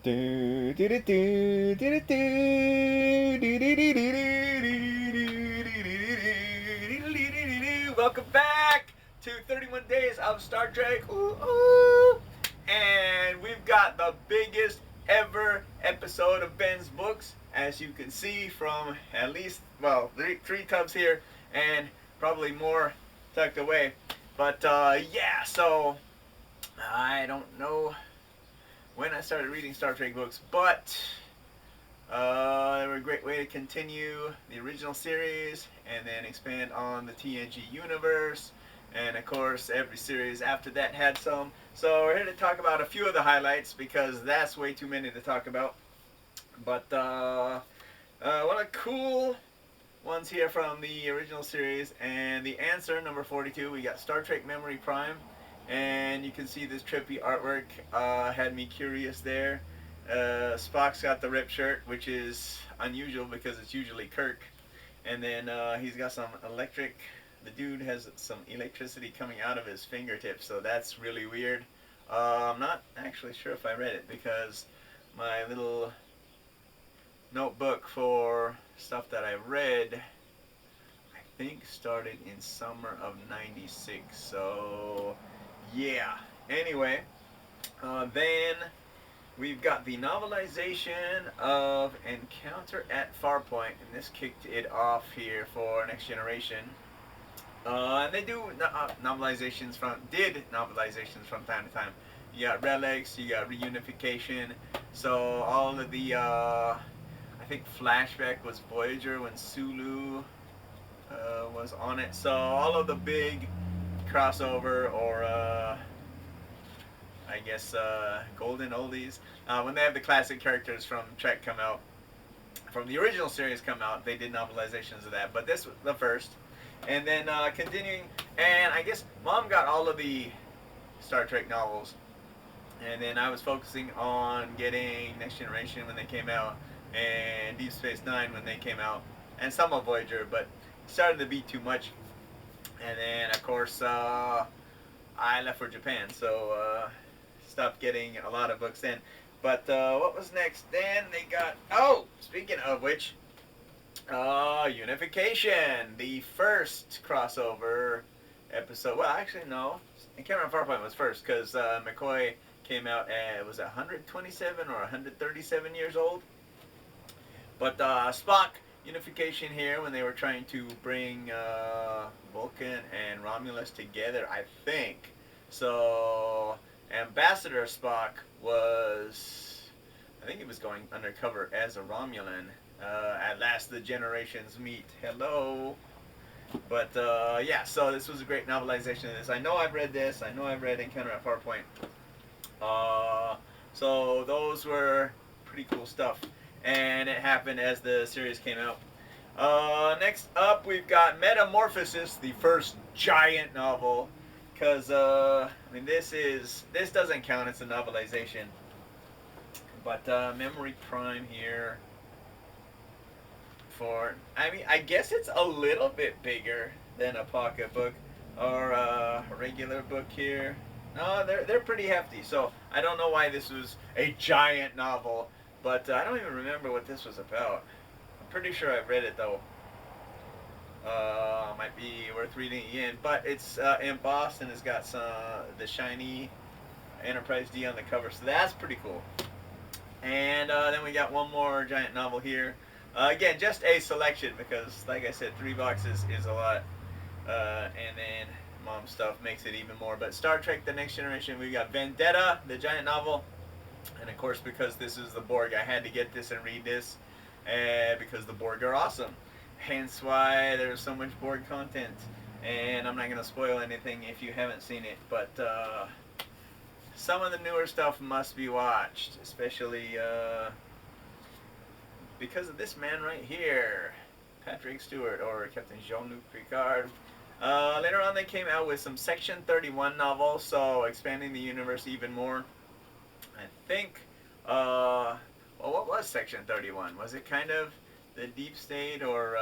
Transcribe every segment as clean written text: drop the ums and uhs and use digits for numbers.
Do, do, do, do, do, do, do, do, do, do. Welcome back to 31 Days of Star Trek. Ooh, ooh. And we've got the biggest ever episode of Ben's books, as you can see from at least, well, three tubs here and probably more tucked away. But yeah, so I don't know when I started reading Star Trek books, but they were a great way to continue the original series and then expand on the TNG universe. And of course, every series after that had some. So we're here to talk about a few of the highlights because that's way too many to talk about. But what a cool ones here from the original series. And the answer, number 42, we got Star Trek Memory Prime. And you can see this trippy artwork had me curious there. Spock's got the rip shirt, which is unusual because it's usually Kirk. And then he's got some electric. The dude has some electricity coming out of his fingertips, so that's really weird. I'm not actually sure if I read it because my little notebook for stuff that I read, I think, started in summer of '96. So, yeah. Anyway, then we've got the novelization of Encounter at Farpoint, and this kicked it off here for Next Generation. And they do novelizations from time to time. You got Relics, you got Reunification. So all of the, I think Flashback was Voyager when Sulu was on it. So all of the big crossover or I guess golden oldies. When they have the classic characters from Trek come out, from the original series come out, they did novelizations of that. But this was the first. And then continuing, and I guess Mom got all of the Star Trek novels. And then I was focusing on getting Next Generation when they came out, and Deep Space Nine when they came out, and some of Voyager, but it started to be too much. And then, of course, I left for Japan, so stopped getting a lot of books then. But what was next? Then they got. Oh, speaking of which, Unification, the first crossover episode. Well, actually, no. Cameron Farpoint was first because McCoy came out at, was it 127 or 137 years old? But Spock, Unification here when they were trying to bring Vulcan and Romulus together, I think. So Ambassador Spock was, I think he was going undercover as a Romulan. At last the generations meet. Hello. But yeah, so this was a great novelization of this. I know I've read this. I know I've read Encounter at Farpoint. So those were pretty cool stuff. And it happened as the series came out. Next up, we've got Metamorphosis, the first giant novel. Because, I mean, this doesn't count, it's a novelization. But Memory Prime here. I mean, I guess it's a little bit bigger than a pocketbook or a regular book here. No, they're pretty hefty. So I don't know why this was a giant novel, but I don't even remember what this was about. I'm pretty sure I've read it though. Might be worth reading again, but it's embossed and it's got some the shiny Enterprise D on the cover, so that's pretty cool. And then we got one more giant novel here. Again, just a selection because, like I said, 3 boxes is a lot. And then Mom stuff makes it even more. But Star Trek The Next Generation, we got Vendetta, the giant novel. And of course, because this is the Borg, I had to get this and read this. Because the Borg are awesome. Hence why there's so much Borg content. And I'm not going to spoil anything if you haven't seen it. But some of the newer stuff must be watched. Especially because of this man right here, Patrick Stewart, or Captain Jean-Luc Picard. Later on, they came out with some Section 31 novels, so expanding the universe even more. I think, well, what was Section 31? Was it kind of the deep state or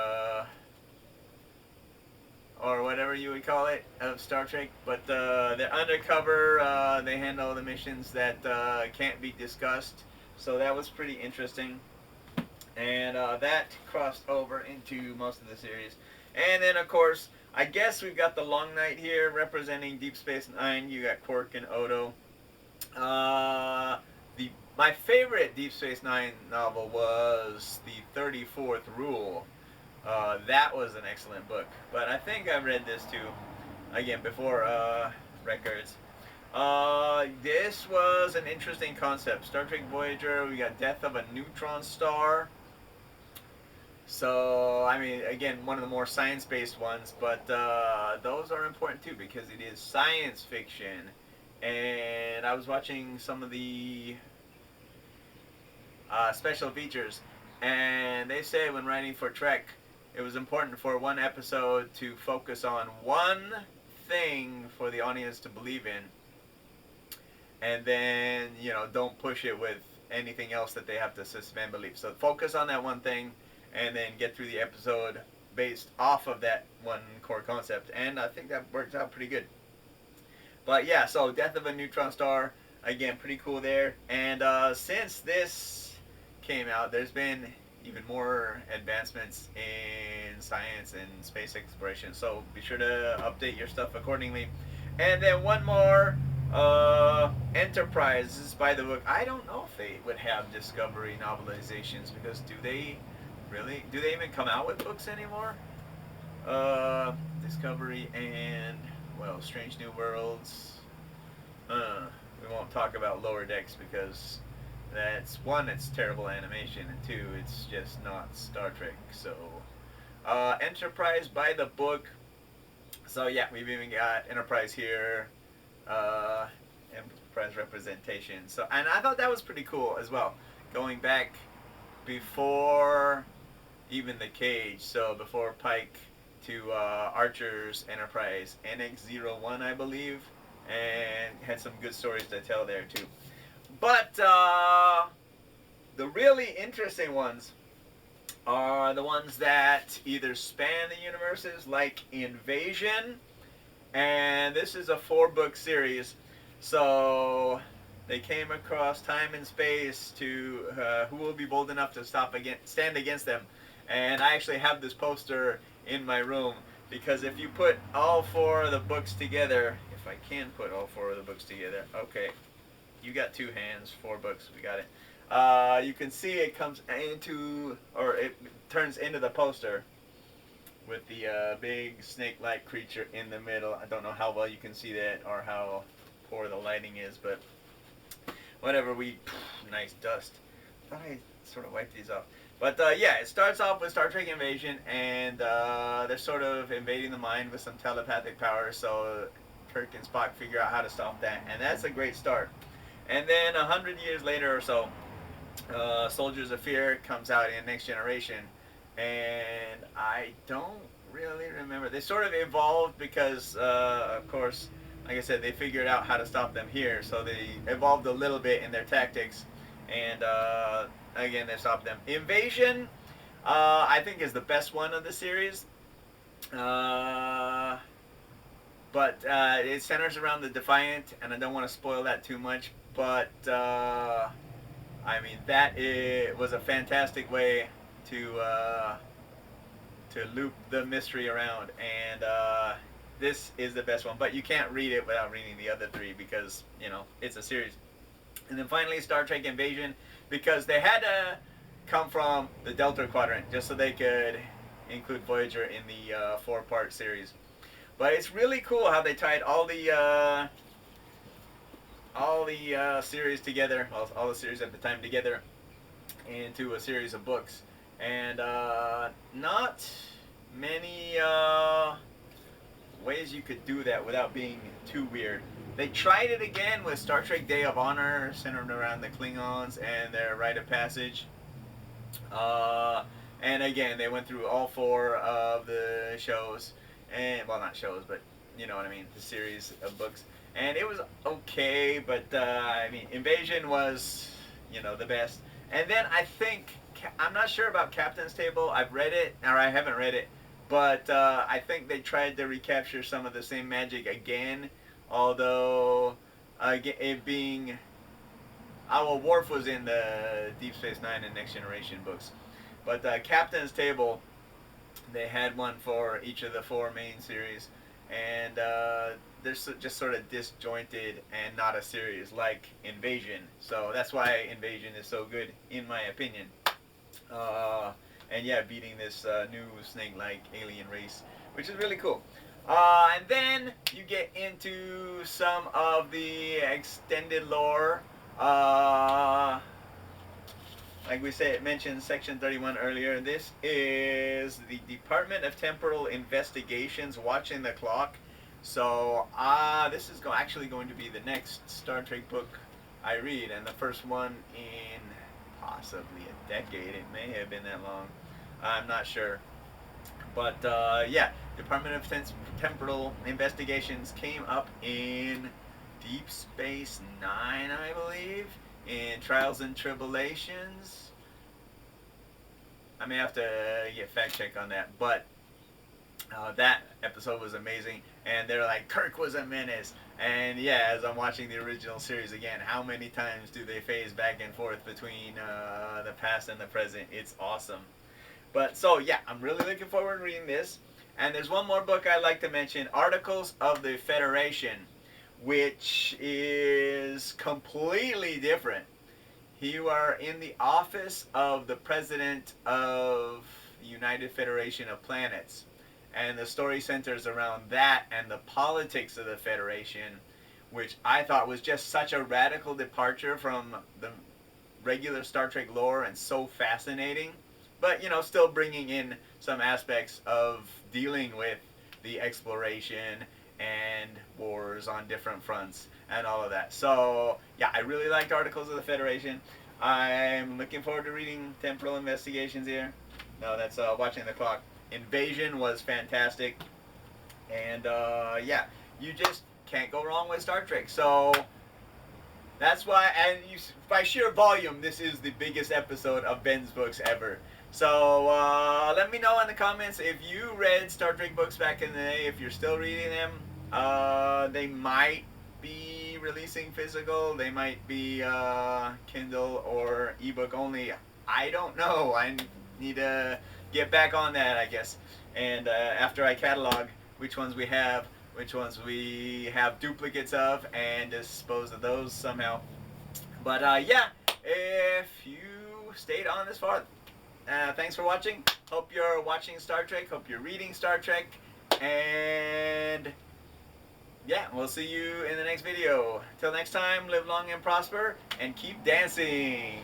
whatever you would call it of Star Trek? But they're undercover. They handle the missions that can't be discussed So that was pretty interesting. And that crossed over into most of the series. And then, of course, I guess we've got the Long Night here representing Deep Space Nine. You got Quark and Odo. The My favorite Deep Space Nine novel was the 34th Rule. That was an excellent book. But I think I've read this too, again, before records. This was an interesting concept. Star Trek Voyager, we got Death of a Neutron Star. So, I mean, again, one of the more science-based ones, but those are important too because it is science fiction. And I was watching some of the special features, and they say when writing for Trek, it was important for one episode to focus on one thing for the audience to believe in, and then, you know, don't push it with anything else that they have to suspend belief. So focus on that one thing, and then get through the episode based off of that one core concept. And I think that works out pretty good. But yeah, so Death of a Neutron Star, again, pretty cool there. And since this came out, there's been even more advancements in science and space exploration. So be sure to update your stuff accordingly. And then one more, Enterprise. This is by the book. I don't know if they would have Discovery novelizations, because do they even come out with books anymore? Discovery and, well, Strange New Worlds. We won't talk about Lower Decks because that's, one, it's terrible animation, and two, it's just not Star Trek. So Enterprise by the book. So yeah, we've even got Enterprise here, Enterprise representation. So, and I thought that was pretty cool as well, going back before even the Cage, so before Pike, to Archer's Enterprise, NX-01, I believe, and had some good stories to tell there too. But the really interesting ones are the ones that either span the universes, like Invasion, and this is a 4-book series. So they came across time and space to who will be bold enough to stand against them. And I actually have this poster in my room, because if you put all 4 of the books together, if I can put all 4 of the books together, okay, you got 2 hands, 4 books, we got it. You can see it comes into, or it turns into the poster with the big snake-like creature in the middle. I don't know how well you can see that or how poor the lighting is, but whatever. Nice dust. I thought I sort of wiped these off. But yeah, it starts off with Star Trek Invasion, and they're sort of invading the mind with some telepathic power, so Kirk and Spock figure out how to stop that, and that's a great start. And then 100 years later or so, Soldiers of Fear comes out in Next Generation, and I don't really remember. They sort of evolved because, of course, like I said, they figured out how to stop them here, so they evolved a little bit in their tactics, and again, they stopped them. Invasion, I think, is the best one of the series, but it centers around the Defiant, and I don't want to spoil that too much, but I mean, was a fantastic way to loop the mystery around, and this is the best one. But you can't read it without reading the other 3, because, you know, it's a series. And then finally, Star Trek Invasion, because they had to come from the Delta Quadrant just so they could include Voyager in the 4-part series. But it's really cool how they tied all the series together, all the series at the time together, into a series of books. And not many ways you could do that without being too weird. They tried it again with Star Trek Day of Honor, centered around the Klingons and their rite of passage. And again, they went through all 4 of the shows, and, well, not shows, but you know what I mean, the series of books. And it was okay, but I mean, Invasion was, you know, the best. And then I think, I'm not sure about Captain's Table. I've read it, or I haven't read it, but I think they tried to recapture some of the same magic again, although it being Well, Worf was in the Deep Space Nine and Next Generation books, but Captain's Table, they had one for each of the four main series, and they're just sort of disjointed and not a series like Invasion. So that's why Invasion is so good, in my opinion. Uh, and yeah, beating this new snake-like alien race, which is really cool. And then you get into some of the extended lore. Like we said, mentioned Section 31 earlier. This is the Department of Temporal Investigations watching the clock. So this is actually going to be the next Star Trek book I read, and the first one in possibly a decade. It may have been that long. I'm not sure. But yeah, Department of Temporal Investigations came up in Deep Space Nine, I believe, in Trials and Tribulations. I may have to get fact check on that, but that episode was amazing. And they're like, Kirk was a menace. And yeah, as I'm watching the original series again, how many times do they phase back and forth between the past and the present? It's awesome. But so yeah, I'm really looking forward to reading this. And there's one more book I'd like to mention, Articles of the Federation, which is completely different. You are in the office of the president of the United Federation of Planets. And the story centers around that and the politics of the Federation, which I thought was just such a radical departure from the regular Star Trek lore and so fascinating. But, you know, still bringing in some aspects of dealing with the exploration and wars on different fronts and all of that. So, yeah, I really liked Articles of the Federation. I'm looking forward to reading Temporal Investigations here. No, that's Watching the Clock. Invasion was fantastic. And, yeah, you just can't go wrong with Star Trek. So, that's why, and by sheer volume, this is the biggest episode of Ben's Books ever. So let me know in the comments if you read Star Trek books back in the day, if you're still reading them. They might be releasing physical, they might be Kindle or ebook only. I don't know. I need to get back on that, I guess. And after I catalog which ones we have, which ones we have duplicates of, and dispose of those somehow. But yeah, if you stayed on this far, thanks for watching. Hope you're watching Star Trek. Hope you're reading Star Trek. And yeah, we'll see you in the next video. Till next time, live long and prosper, and keep dancing.